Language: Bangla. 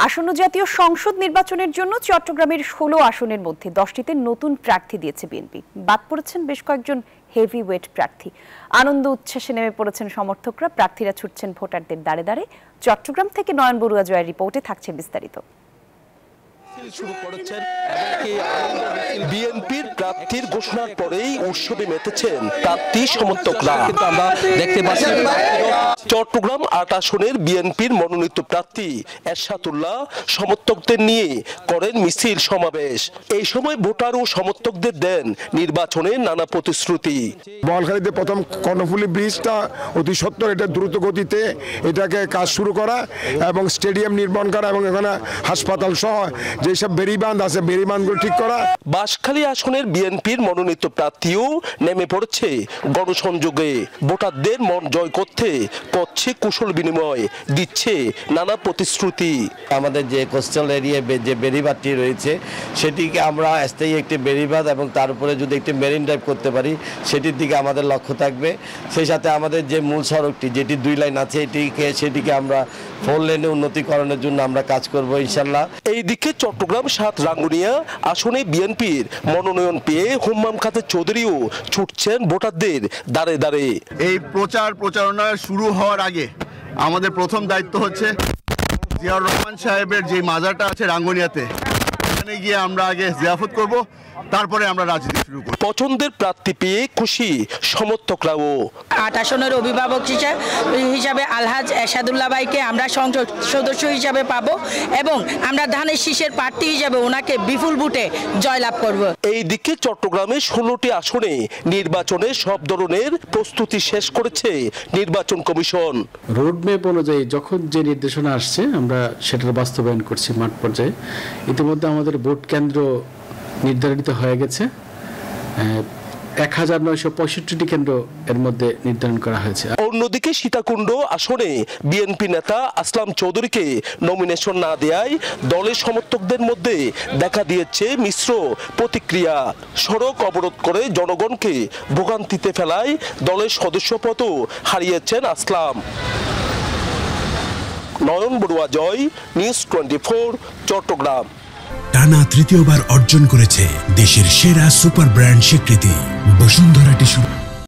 আসন্ন জাতীয় সংসদ নির্বাচনের জন্য চট্টগ্রামের ১৬ আসনের মধ্যে ১০টিতে নতুন প্রার্থী দিয়েছে বিএনপি। বাদ পড়েছেন বেশ কয়েকজন হেভিওয়েট প্রার্থী। আনন্দ উচ্ছ্বাসে নেমে পড়েছেন সমর্থকরা, প্রার্থীরা ছুটছেন ভোটারদের দ্বারে দ্বারে। চট্টগ্রাম থেকে নয়ন বড়ুয়া জয়ের রিপোর্টে থাকছে বিস্তারিত। শুরু করেছেন বিএনপির প্রার্থীর ঘোষণার পরেই উৎসবে মেতেছেন প্রার্থী সমর্থকরা। আমরা দেখতে পাচ্ছি চট্টগ্রাম ৮ আসনের বিএনপির মনোনীত প্রার্থী এরশাদুল্লাহ সমর্থকদের নিয়ে করেন মিছিল সমাবেশ। এই সময় ভোটার ও সমর্থকদের দেন নির্বাচনের নানা প্রতিশ্রুতি। বোয়ালখালীতে প্রথম কর্ণফুলী ব্রিজটা অতি সত্বর এটা দ্রুত গতিতে এটাকে কাজ শুরু করা এবং স্টেডিয়াম নির্মাণ করা এবং এখানে হাসপাতাল সহ যেসব বেড়িবাঁধ আছে বেড়িবাঁধগুলো ঠিক করা। বাঁশখালী আসনের বিএনপির মনোনীত প্রার্থীও নেমে পড়েছে গণসংযোগে। ভোটারদের মন জয় করতে করছে কুশল বিনিময়, দিচ্ছে নানা প্রতিশ্রুতি। আমাদের যে কোস্টাল এরিয়া যে বেড়িবাঁধটি রয়েছে সেটিকে আমরা স্থায়ী একটি বেড়িবাঁধ এবং তার উপরে যদি একটি মেরিন ড্রাইভ করতে পারি সেটির দিকে আমাদের লক্ষ্য থাকবে। সেই সাথে আমাদের যে মূল সড়কটি যেটি 2 লাইন আছে সেটিকে আমরা 4 লেনে উন্নতিকরণের জন্য আমরা কাজ করব ইনশাল্লাহ। এইদিকে চট্টগ্রাম ৭ রাঙ্গুনিয়া আসনে বিএনপির মনোনয়ন পেয়ে হুম্মাম খাতের চৌধুরীও ছুটছেন ভোটারদের দ্বারে দ্বারে। এই প্রচারণা শুরু হওয়ার আগে আমাদের প্রথম দায়িত্ব হচ্ছে জিয়াউর রহমান সাহেবের যে মাজারটা আছে রাঙ্গুনিয়াতে, সেখানে গিয়ে আমরা আগে জিয়ারত করব, তারপরে আমরা রাজনীতি শুরু করব। পছন্দের প্রার্থী পেয়ে খুশি সমর্থকরাও। ৮ আসনের অভিভাবক হিসাবে আলহাজ এরশাদুল্লাহ ভাইকে আমরা সংসদ সদস্য হিসাবে পাবো এবং আমরা ধানের শীষের প্রার্থী হিসাবে ওনাকে বিপুল ভোটে জয়লাভ করব। এই দিকে চট্টগ্রামে ১৬টি আসনে নির্বাচনের সব ধরনের প্রস্তুতি শেষ করেছে নির্বাচন কমিশন। রোডম্যাপ অনুযায়ী যখন যে নির্দেশনা আসছে আমরা সেটার বাস্তবায়ন করছি মাঠ পর্যায়ে। ইতিমধ্যে আমাদের ভোট কেন্দ্র নির্ধারিত হয়ে গেছে। ১৯৬৫টি কেন্দ্র এর মধ্যে নির্ধারণ করা হয়েছে। অন্যদিকে সীতাকুণ্ড আসনে বিএনপি নেতা আসলাম চৌধুরীকে নমিনেশন না দেয়ায় দলের সমর্থকদের মধ্যে দেখা দিয়েছে মিশ্র প্রতিক্রিয়া। সড়ক অবরোধ করে জনগণকে ভোগান্তিতে ফেলায় দলের সদস্যপদও হারিয়েছেন আসলাম। নয়ন বড়ুয়া জয়, নিউজ 24, চট্টগ্রাম। টানা তৃতীয়বার অর্জন করেছে দেশের সেরা সুপার ব্র্যান্ড স্বীকৃতি বসুন্ধরা টিস্যু।